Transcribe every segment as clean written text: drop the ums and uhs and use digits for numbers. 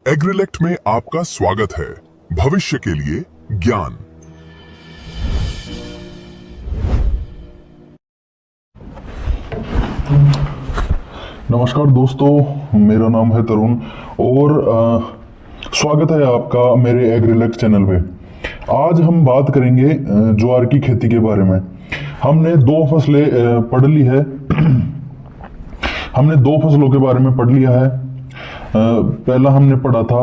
एग्रीलेक्ट में आपका स्वागत है। भविष्य के लिए ज्ञान। नमस्कार दोस्तों, मेरा नाम है तरुण और स्वागत है आपका मेरे एग्रीलेक्ट चैनल पे। आज हम बात करेंगे ज्वार की खेती के बारे में। हमने दो फसलें पढ़ ली है। हमने दो फसलों के बारे में पढ़ लिया है। पहला हमने पढ़ा था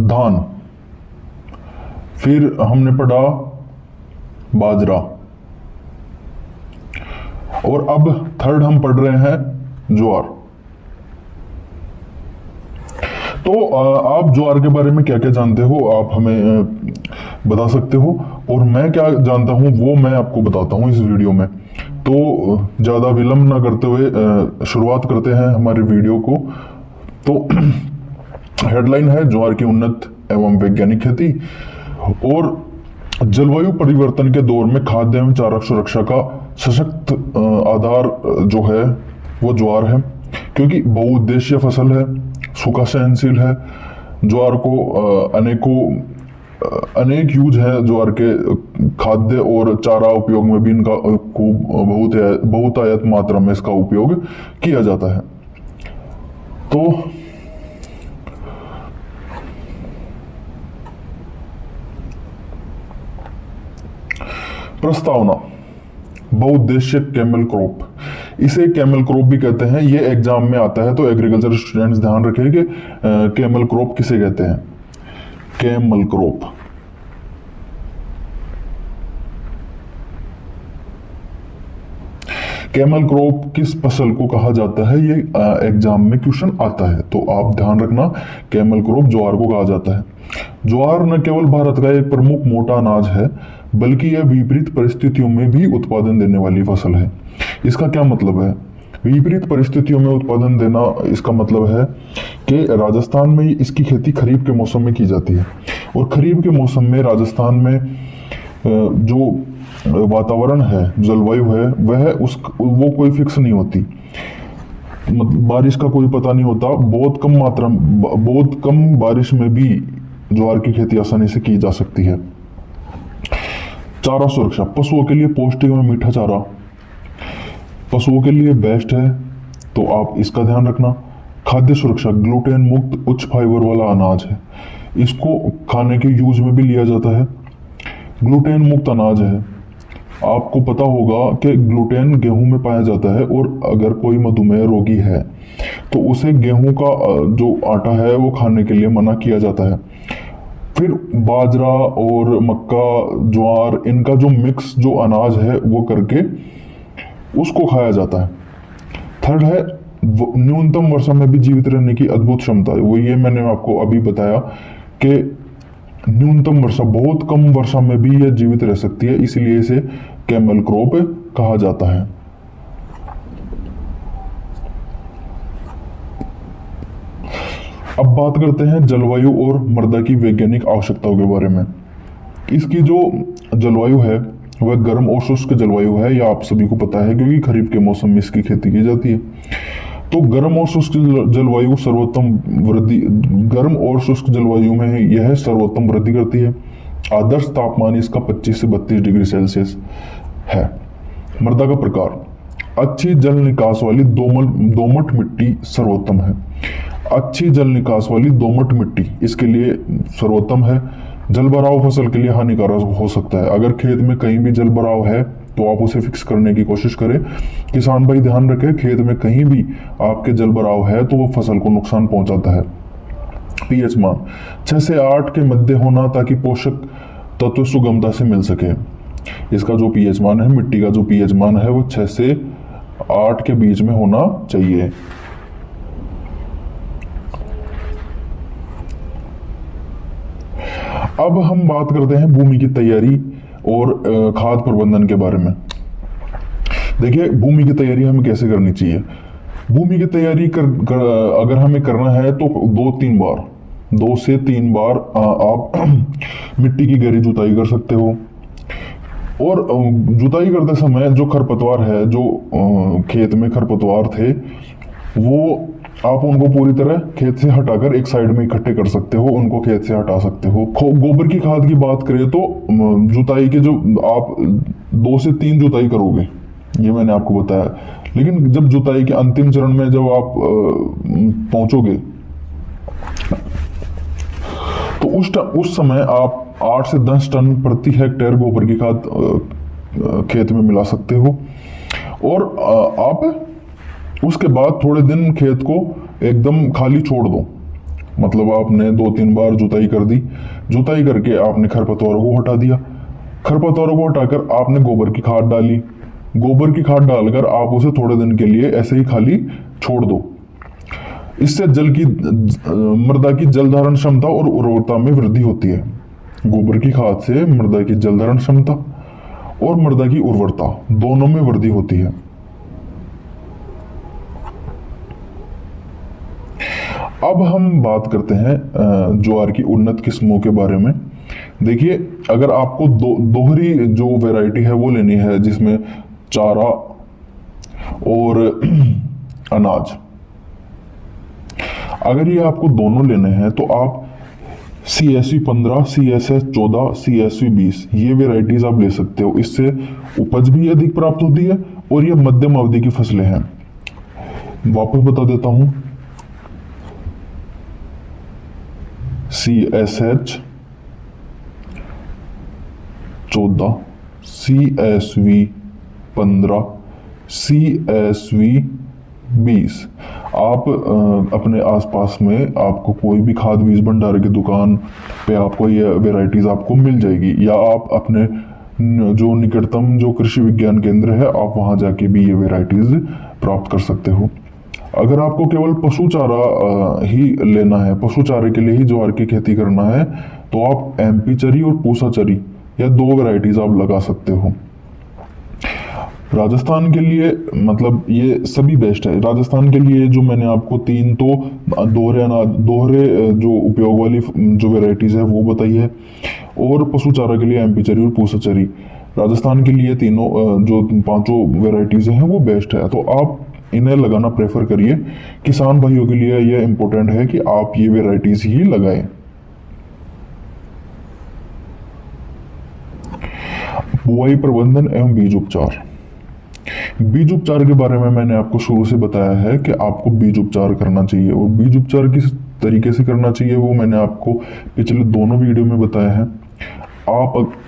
धान, फिर हमने पढ़ा बाजरा और अब थर्ड हम पढ़ रहे हैं ज्वार। तो आप ज्वार के बारे में क्या क्या जानते हो, आप हमें बता सकते हो, और मैं क्या जानता हूं वो मैं आपको बताता हूं इस वीडियो में। तो ज़्यादा विलंब ना करते हुए शुरुआत करते हैं हमारे वीडियो को। तो हेडलाइन है ज्वार की उन्नत एवं वैज्ञानिक खेती और जलवायु परिवर्तन के दौर में खाद्य एवं चारा सुरक्षा का सशक्त आधार जो है वो ज्वार है, क्योंकि बहुउद्देशीय फसल है, सूखा सहनशील है। ज्वार को अनेक यूज है। ज्वार के खाद्य और चारा उपयोग में भी इनका खूब बहुतायत मात्रा में इसका उपयोग किया जाता है। तो प्रस्तावना, बहुउद्देश्य कैमल क्रॉप, इसे कैमल क्रॉप भी कहते हैं। ये एग्जाम में आता है, तो एग्रीकल्चर स्टूडेंट्स ध्यान रखें कि कैमल क्रॉप किसे कहते हैं। कैमल क्रॉप कैमल क्रॉप किस फसल को कहा जाता है, ये एग्जाम में क्वेश्चन आता है, तो आप ध्यान रखना। कैमल क्रॉप ज्वार को कहा जाता है। ज्वार न केवल भारत का एक प्रमुख मोटा अनाज है, बल्कि यह विपरीत परिस्थितियों में भी उत्पादन देने वाली फसल है। इसका क्या मतलब है? विपरीत परिस्थितियों में उत्पादन देना, इसका मतलब है कि राजस्थान में इसकी खेती खरीफ के मौसम में की जाती है, और खरीफ के मौसम में राजस्थान में जो वातावरण है, जलवायु है, वो कोई फिक्स नहीं होती। बारिश का कोई पता नहीं होता। बहुत कम बारिश में भी ज्वार की खेती आसानी से की जा सकती है। चारा सुरक्षा, पशुओं के लिए पौष्टिक और मीठा चारा पशुओं के लिए बेस्ट है, तो आप इसका ध्यान रखना। खाद्य सुरक्षा, ग्लूटेन मुक्त उच्च फाइबर वाला अनाज है, इसको खाने के यूज में भी लिया जाता है। ग्लूटेन मुक्त अनाज है। आपको पता होगा कि ग्लूटेन गेहूं में पाया जाता है, और अगर कोई मधुमेह रोगी है तो उसे गेहूं का जो आटा है वो खाने के लिए मना किया जाता है। फिर बाजरा और मक्का, ज्वार, इनका जो मिक्स जो अनाज है वो करके उसको खाया जाता है। थर्ड है न्यूनतम वर्षा में भी जीवित रहने की अद्भुत क्षमता है। वो ये मैंने आपको अभी बताया कि न्यूनतम वर्षा, बहुत कम वर्षा में भी यह जीवित रह सकती है, इसलिए इसे कैमल क्रॉप कहा जाता है। अब बात करते हैं जलवायु और मृदा की वैज्ञानिक आवश्यकताओं के बारे में। इसकी जो जलवायु है वह गर्म और शुष्क जलवायु है, यह आप सभी को पता है, क्योंकि खरीफ के मौसम में इसकी खेती की जाती है। तो गर्म और शुष्क जलवायु गर्म और शुष्क जलवायु में यह सर्वोत्तम वृद्धि करती है। आदर्श तापमान इसका 25 से 32 डिग्री सेल्सियस है। मृदा का प्रकार, अच्छी जल निकास वाली दोमट मिट्टी सर्वोत्तम है। अच्छी जल निकास वाली दोमट मिट्टी इसके लिए सर्वोत्तम है। जलभराव फसल के लिए हानिकारक हो सकता है। अगर खेत में कहीं भी जलभराव है तो आप उसे फिक्स करने की कोशिश करें। किसान भाई ध्यान रखें, खेत में कहीं भी आपके जलभराव है तो वो फसल को नुकसान पहुंचाता है। पीएच मान 6 से 8 के मध्य होना, ताकि पोषक तत्व सुगमता से मिल सके। इसका जो पीएच मान है, मिट्टी का जो पीएच मान है, वो 6 से 8 के बीच में होना चाहिए। अब हम बात करते हैं भूमि की तैयारी और खाद प्रबंधन के बारे में। देखिए, भूमि की तैयारी हमें कैसे करनी चाहिए। भूमि की तैयारी अगर हमें करना है तो 2 से 3 बार आप मिट्टी की गहरी जुताई कर सकते हो। और जुताई करते समय जो खरपतवार है, जो खेत में खरपतवार थे, वो आप उनको पूरी तरह खेत से हटाकर एक साइड में इकट्ठे कर सकते हो, उनको खेत से हटा सकते हो। गोबर की खाद की बात करें तो जुताई के जो आप 2 से 3 जुताई करोगे, ये मैंने आपको बताया, लेकिन जब जुताई के अंतिम चरण में जब आप पहुंचोगे तो उस समय आप 8 से 10 टन प्रति हेक्टेयर गोबर की खाद खेत में मिला सकते हो। और आप उसके बाद थोड़े दिन खेत को एकदम खाली छोड़ दो, मतलब आपने 2-3 बार जुताई कर दी, जुताई करके आपने खरपतवारों को हटा दिया, खरपतवारों को हटाकर आपने गोबर की खाद डाली, गोबर की खाद डालकर आप उसे थोड़े दिन के लिए ऐसे ही खाली छोड़ दो। इससे मृदा की जल धारण क्षमता और उर्वरता में वृद्धि होती है। गोबर की खाद से मृदा की जल धारण क्षमता और मृदा की उर्वरता दोनों में वृद्धि होती है। अब हम बात करते हैं ज्वार की उन्नत किस्मों के बारे में। देखिए, अगर आपको दोहरी जो वैरायटी है वो लेनी है, जिसमें चारा और अनाज, अगर ये आपको दोनों लेने हैं तो आप CSV 15, CSS 14, CSV 20 ये वेराइटीज आप ले सकते हो। इससे उपज भी अधिक प्राप्त होती है और ये मध्यम अवधि की फसलें हैं। वापस बता देता हूं, CSH 14, CSV 15, CSV 20। आप अपने आसपास में आपको कोई भी खाद बीज भंडार की दुकान पे आपको ये वेराइटीज आपको मिल जाएगी, या आप अपने जो निकटतम जो कृषि विज्ञान केंद्र है आप वहां जाके भी ये वेराइटीज प्राप्त कर सकते हो। अगर आपको केवल पशु चारा ही लेना है, पशु चारे के लिए ही ज्वार की खेती करना है, तो आप MP चरी और पूसा चरी या 2 वेराइटीज आप लगा सकते हो। राजस्थान के लिए मतलब ये सभी बेस्ट है। राजस्थान के लिए जो मैंने आपको 3 तो दोहरे जो उपयोग वाली जो वेराइटीज है वो बताई है, और पशु चारा के लिए MP चरी और पूसा चरी। राजस्थान के लिए तीनों जो 5 वेराइटीज हैं वो बेस्ट है, तो आप इन्हें लगाना प्रेफर करिए। किसान भाइयों के लिए यह इंपॉर्टेंट है कि आप ये वेराइटीज ही लगाएं। बुआई प्रबंधन एवं बीज उपचार। बीज उपचार के बारे में मैंने आपको शुरू से बताया है कि आपको बीज उपचार करना चाहिए, और बीज उपचार किस तरीके से करना चाहिए वो मैंने आपको पिछले दोनों वीडियो में बताया है।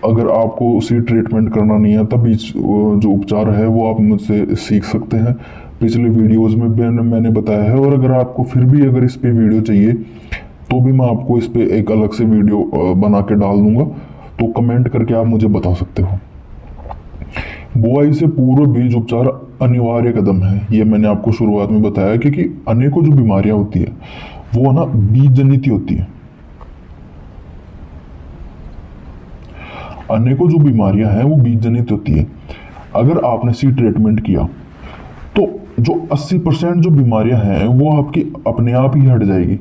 अगर आपको सीड ट्रीटमेंट करना नहीं है तब बीज जो उपचार है वो आप मुझसे सीख सकते हैं, पिछले वीडियोस में मैंने बताया है। और अगर आपको फिर भी अगर इस पे वीडियो चाहिए तो भी मैं आपको इस पे एक अलग से वीडियो बना के डाल दूंगा, तो कमेंट करके आप मुझे बता सकते हो। बुआई से पूर्व बीज उपचार अनिवार्य कदम है, ये मैंने आपको शुरुआत में बताया, क्योंकि अनेकों जो बीमारियां होती है वो ना बीज जनित होती है। अनेकों जो बीमारियां हैं वो बीज जनित होती है। अगर आपने सीड ट्रीटमेंट किया तो जो 80% जो बीमारियां हैं वो आपकी अपने आप ही हट जाएगी।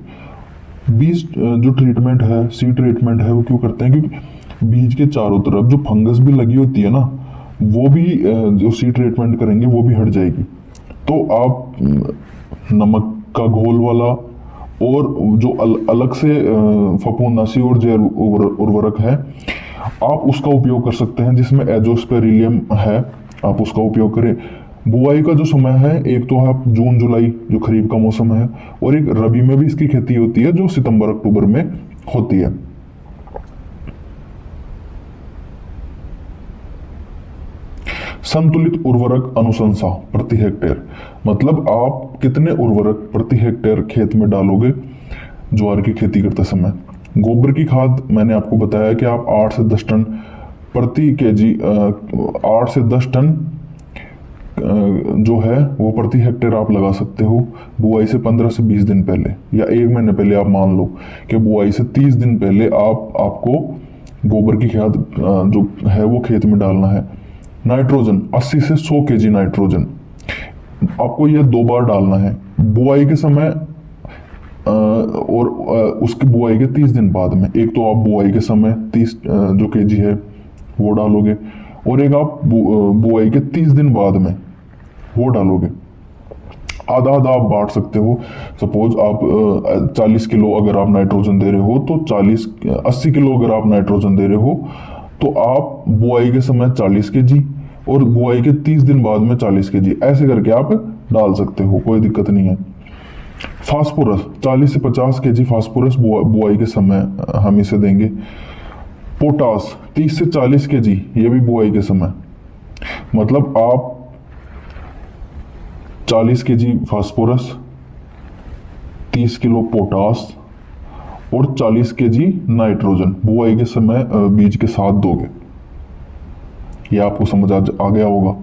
बीज जो ट्रीटमेंट है, सीड ट्रीटमेंट है, वो क्यों करते हैं? क्योंकि बीज के चारों तरफ जो फंगस भी लगी होती है ना, वो भी जो सीड ट्रीटमेंट करेंगे वो भी हट जाएगी। तो आप नमक का घोल वाला और जो अलग से फफूंदनाशी और जैव उर्वरक है आप उसका उपयोग कर सकते हैं, जिसमें एजोस्पेरिलियम है, आप उसका उपयोग करें। बुआई का जो समय है, एक तो आप जून जुलाई जो खरीफ का मौसम है, और एक रबी में भी इसकी खेती होती है जो सितंबर अक्टूबर में होती है। संतुलित उर्वरक अनुशंसा प्रति हेक्टेयर, मतलब आप कितने उर्वरक प्रति हेक्टेयर खेत में डालोगे ज्वार की खेती करते समय। गोबर की खाद मैंने आपको बताया कि आप 8 से 10 टन प्रति केजी 8 से 10 टन जो है वो प्रति हेक्टेयर आप लगा सकते हो बुआई से 15 से 20 दिन पहले, या 1 महीने पहले। आप मान लो कि बुआई से 30 दिन पहले आपको गोबर की खाद जो है वो खेत में डालना है। नाइट्रोजन 80 से 100 केजी नाइट्रोजन आपको यह 2 बार डालना है, बुआई के समय और उसकी बुआई के 30 दिन बाद में। एक तो आप बुआई के समय 30 जो केजी है वो डालोगे, और एक आप बुआई के 30 दिन बाद में वो डालोगे। आधा आधा आप बांट सकते हो। सपोज आप 40 किलो अगर आप नाइट्रोजन दे रहे हो तो 80 किलो अगर आप नाइट्रोजन दे रहे हो तो आप बुआई के समय 40 केजी और बुआई के 30 दिन बाद में 40 केजी, ऐसे करके आप डाल सकते हो, कोई दिक्कत नहीं है। फास्फोरस 40 से 50 केजी फास्फोरस बुआई के समय हम इसे देंगे। पोटास 30 से 40 केजी, ये भी बुआई के समय। मतलब आप 40 केजी फास्फोरस, 30 किलो पोटास और 40 केजी नाइट्रोजन बुआई के समय बीज के साथ दोगे। ये आपको समझ आ गया होगा।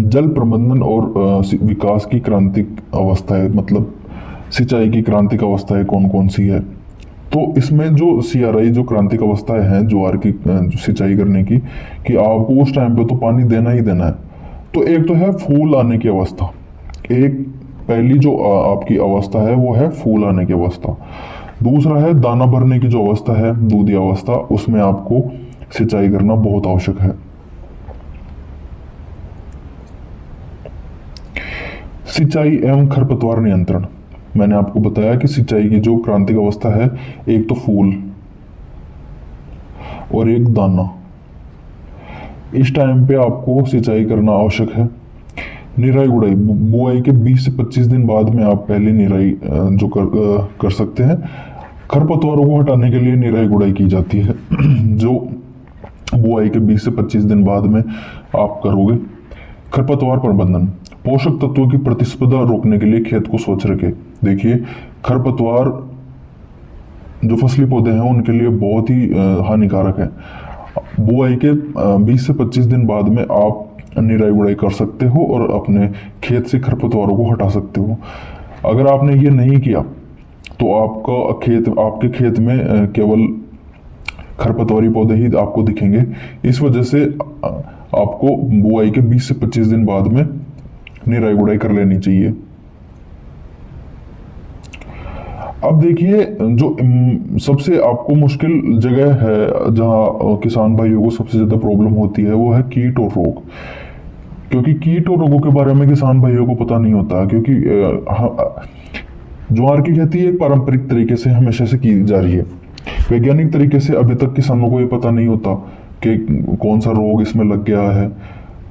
जल प्रबंधन और विकास की क्रांतिक अवस्थाएं, मतलब सिंचाई की क्रांतिक अवस्थाएं कौन कौन सी है? तो इसमें जो CRI जो क्रांतिक अवस्थाएं हैं ज्वार की सिंचाई करने की, कि आपको उस टाइम पे तो पानी देना ही देना है। तो एक तो है फूल आने की अवस्था, एक पहली जो आपकी अवस्था है वो है फूल आने की अवस्था। दूसरा है दाना भरने की जो अवस्था है, दूधी अवस्था, उसमें आपको सिंचाई करना बहुत आवश्यक है। सिंचाई एवं खरपतवार नियंत्रण, मैंने आपको बताया कि सिंचाई की जो क्रांतिक अवस्था है, एक तो फूल और एक दाना, इस टाइम पे आपको सिंचाई करना आवश्यक है। निराई गुड़ाई, बुआई के 20 से 25 दिन बाद में आप पहले निराई जो कर सकते हैं। खरपतवारों को हटाने के लिए निराई गुड़ाई की जाती है जो बुआई के 20 से 25 दिन बाद में आप करोगे। खरपतवार प्रबंधन, पोषक तत्वों की प्रतिस्पर्धा रोकने के लिए खेत को स्वच्छ रखें। देखिए, खरपतवार जो फसली पौधे हैं उनके लिए बहुत ही हानिकारक है। बुआई के 20 से 25 दिन बाद में आप निराई गुड़ाई कर सकते हो और अपने खेत से खरपतवारों को हटा सकते हो। अगर आपने ये नहीं किया तो आपके खेत में केवल खरपतवारी पौधे ही आपको दिखेंगे। इस वजह से आपको बुआई के 20 से 25 दिन बाद में निराई गुड़ाई कर लेनी चाहिए। अब देखिए, जो सबसे आपको मुश्किल जगह है जहां किसान भाइयों को सबसे ज्यादा प्रॉब्लम होती है, वो है कीट और रोग। क्योंकि कीट और रोगों के बारे में किसान भाइयों को पता नहीं होता, क्योंकि ज्वार की खेती एक पारंपरिक तरीके से हमेशा से की जा रही है। वैज्ञानिक तरीके से अभी तक किसानों को ये पता नहीं होता कि कौन सा रोग इसमें लग गया है,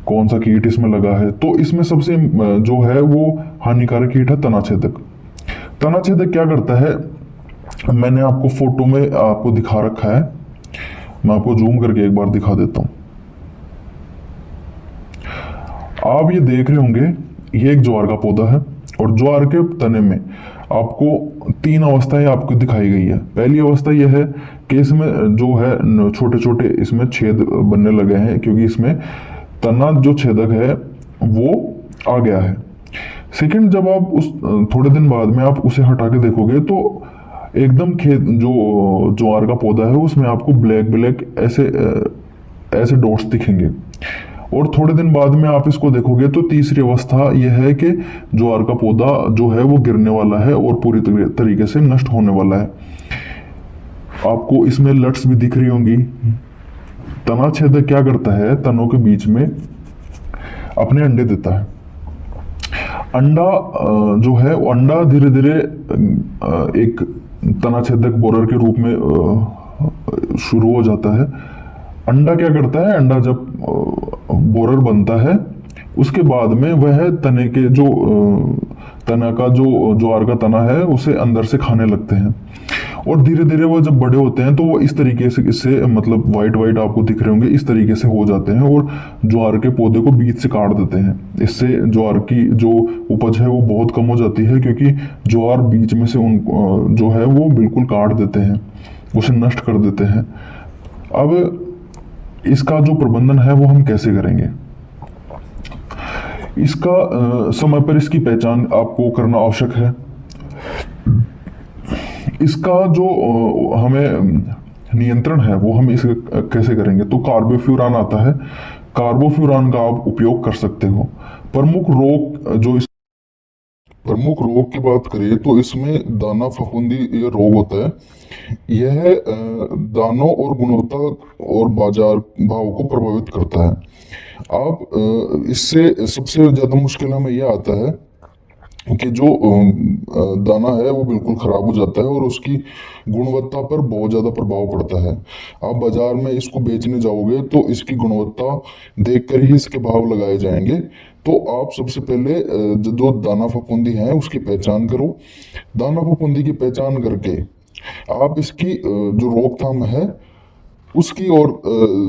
कौन सा कीट इसमें लगा है। तो इसमें सबसे जो है वो हानिकारक कीट है तनाछेदक। तनाछेदक क्या करता है, मैंने आपको फोटो में आपको दिखा रखा है, मैं आपको जूम करके एक बार दिखा देता हूं। आप ये देख रहे होंगे, ये एक ज्वार का पौधा है और ज्वार के तने में आपको 3 अवस्थाएं आपको दिखाई गई है। पहली अवस्था यह है कि इसमें जो है छोटे छोटे इसमें छेद बनने लगे हैं, क्योंकि इसमें तना जो छेदक है वो आ गया है। सेकंड, जब आप उस थोड़े दिन बाद में आप उसे हटा के देखोगे तो एकदम खेत जो ज्वार का पौधा है उसमें आपको ब्लैक ब्लैक ऐसे डॉट्स दिखेंगे। और थोड़े दिन बाद में आप इसको देखोगे तो तीसरी अवस्था यह है कि ज्वार का पौधा जो है वो गिरने वाला है और पूरी तरीके से नष्ट होने वाला है। आपको इसमें लट्स भी दिख रही होंगी। तना छेदक क्या करता है, तनों के बीच में अपने अंडे देता है। अंडा जो है वो अंडा धीरे धीरे एक तना छेदक बोरर के रूप में शुरू हो जाता है। अंडा क्या करता है, अंडा जब बोरर बनता है उसके बाद में वह तने के जो तना का जो ज्वार का तना है उसे अंदर से खाने लगते हैं। और धीरे धीरे वो जब बड़े होते हैं तो वो इस तरीके से इससे मतलब वाइट वाइट आपको दिख रहे होंगे, इस तरीके से हो जाते हैं और ज्वार के पौधे को बीज से काट देते हैं। इससे ज्वार की जो उपज है वो बहुत कम हो जाती है, क्योंकि ज्वार बीच में से उन जो है वो बिल्कुल काट देते हैं, उसे नष्ट कर देते हैं। अब इसका जो प्रबंधन है वो हम कैसे करेंगे? इसका समय पर इसकी पहचान आपको करना आवश्यक है। इसका जो हमें नियंत्रण है वो हम इसे कैसे करेंगे? तो कार्बोफ्यूरान आता है, कार्बोफ्यूरान का आप उपयोग कर सकते हो। प्रमुख रोग जो प्रमुख रोग की बात करें तो इसमें दाना फफूंदी ये रोग होता है। यह दानों और गुणवत्ता और बाजार भाव को प्रभावित करता है। आप इससे सबसे ज्यादा मुश्किल हमें यह आता है कि जो दाना है वो बिल्कुल खराब हो जाता है और उसकी गुणवत्ता पर बहुत ज़्यादा प्रभाव पड़ता है। आप बाजार में इसको बेचने जाओगे तो इसकी गुणवत्ता देखकर ही इसके भाव लगाए जाएंगे। तो आप सबसे पहले जो दाना फफूंदी है उसकी पहचान करो। दाना फफूंदी की पहचान करके आप इसकी जो रोकथाम है उसकी ओर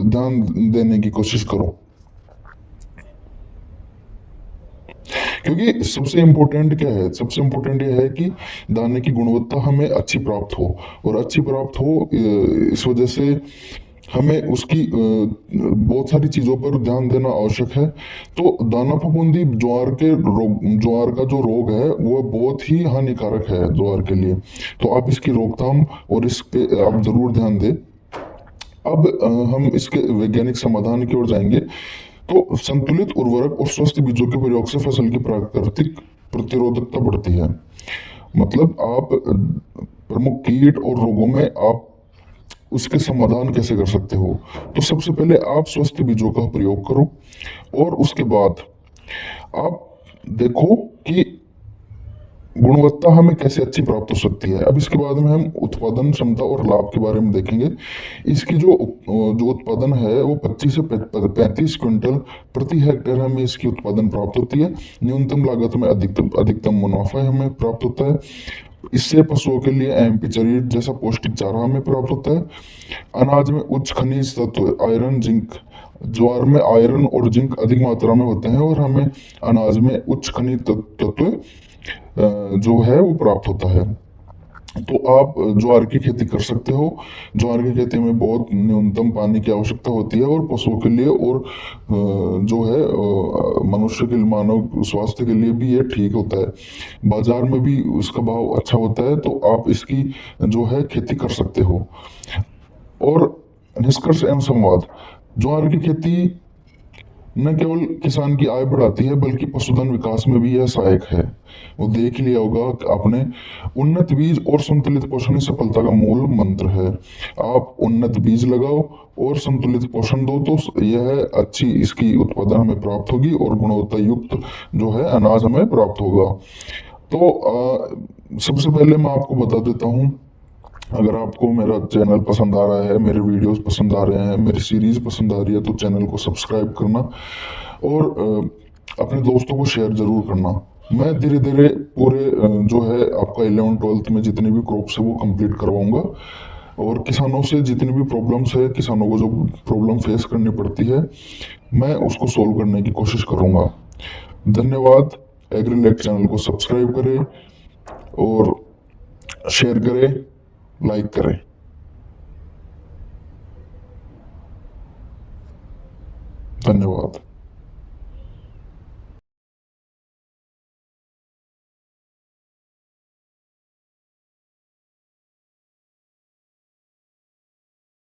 ध्यान देने की कोशिश करो, क्योंकि सबसे इम्पोर्टेंट क्या है, सबसे इम्पोर्टेंट यह है कि दाने की गुणवत्ता हमें अच्छी प्राप्त हो, और अच्छी प्राप्त हो इस वजह से हमें उसकी बहुत सारी चीज़ों पर ध्यान देना आवश्यक है। तो दाना फफूंदी ज्वार के रोग, ज्वार का जो रोग है वो बहुत ही हानिकारक है ज्वार के लिए। तो आप इसकी रोकथाम और इस पे आप जरूर ध्यान दें। अब हम इसके वैज्ञानिक समाधान की ओर जाएंगे। तो संतुलित उर्वरक और स्वस्थ बीजों के प्रयोग से फसल की प्राकृतिक प्रतिरोधकता बढ़ती है। मतलब आप प्रमुख कीट और रोगों में आप उसके समाधान कैसे कर सकते हो। तो सबसे पहले आप स्वस्थ बीजों का प्रयोग करो, और उसके बाद आप देखो कि गुणवत्ता हमें कैसे अच्छी प्राप्त हो सकती है। अब इसके बाद में हम उत्पादन क्षमता और लाभ के बारे में देखेंगे। इसकी जो उत्पादन है वो 25 से 35 क्विंटल प्रति हेक्टेयर हमें इसकी उत्पादन प्राप्त होती है। न्यूनतम लागत में अधिकतम मुनाफा हमें प्राप्त होता है। इससे पशुओं के लिए एमपी चरीट जैसा पौष्टिक चारा हमें प्राप्त होता है। अनाज में उच्च खनिज तत्व आयरन जिंक, ज्वार में आयरन और जिंक अधिक मात्रा में होते हैं, और हमें अनाज में उच्च खनिज तत्व जो है वो प्राप्त होता है। तो आप ज्वार की खेती कर सकते हो। ज्वार की खेती में बहुत न्यूनतम पानी की आवश्यकता होती है, और पशुओं के लिए और जो है मनुष्य के मानव स्वास्थ्य के लिए भी ये ठीक होता है। बाजार में भी उसका भाव अच्छा होता है, तो आप इसकी जो है खेती कर सकते हो। और निष्कर्ष एवं संवाद, ज्वार की खेती न केवल किसान की आय बढ़ाती है बल्कि पशुधन विकास में भी यह सहायक है। वो देख लिया होगा कि आपने, उन्नत बीज और संतुलित पोषण ही सफलता का मूल मंत्र है। आप उन्नत बीज लगाओ और संतुलित पोषण दो, तो यह अच्छी इसकी उत्पादन हमें प्राप्त होगी और गुणवत्ता युक्त जो है अनाज हमें प्राप्त होगा। तो सबसे पहले मैं आपको बता देता हूँ, अगर आपको मेरा चैनल पसंद आ रहा है, मेरे वीडियोस पसंद आ रहे हैं, मेरी सीरीज पसंद आ रही है, तो चैनल को सब्सक्राइब करना और अपने दोस्तों को शेयर जरूर करना। मैं धीरे धीरे पूरे जो है आपका 11th-12th में जितने भी क्रॉप्स है वो कंप्लीट करवाऊंगा, और किसानों से जितनी भी प्रॉब्लम्स है, किसानों को जो प्रॉब्लम फेस करनी पड़ती है, मैं उसको सोल्व करने की कोशिश करूंगा। धन्यवाद। एग्रीलैक चैनल को सब्सक्राइब करें और शेयर करें, लाइक करें। धन्यवाद।